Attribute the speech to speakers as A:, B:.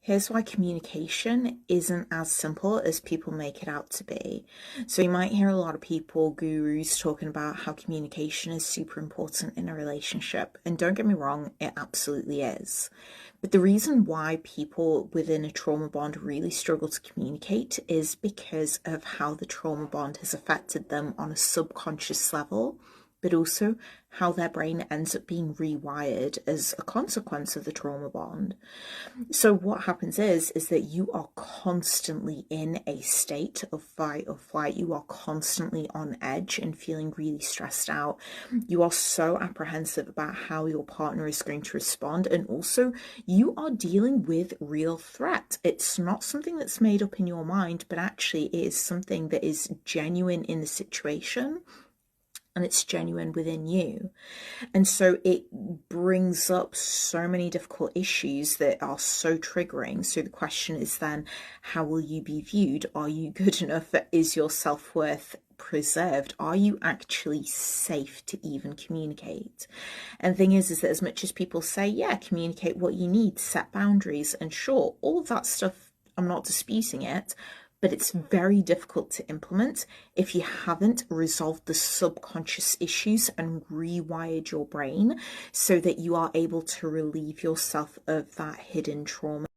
A: Here's why communication isn't as simple as people make it out to be. So you might hear a lot of people, gurus, talking about how communication is super important in a relationship. And don't get me wrong, it absolutely is. But the reason why people within a trauma bond really struggle to communicate is because of how the trauma bond has affected them on a subconscious level, but also how their brain ends up being rewired as a consequence of the trauma bond. So what happens is that you are constantly in a state of fight or flight. You are constantly on edge and feeling really stressed out. You are so apprehensive about how your partner is going to respond. And also you are dealing with real threat. It's not something that's made up in your mind, but actually it is something that is genuine in the situation. And it's genuine within you. And so it brings up so many difficult issues that are so triggering. So the question is then, how will you be viewed? Are you good enough? Is your self-worth preserved? Are you actually safe to even communicate? And the thing is that as much as people say, yeah, communicate what you need, set boundaries, and sure, all of that stuff, I'm not disputing it, but it's very difficult to implement if you haven't resolved the subconscious issues and rewired your brain so that you are able to relieve yourself of that hidden trauma.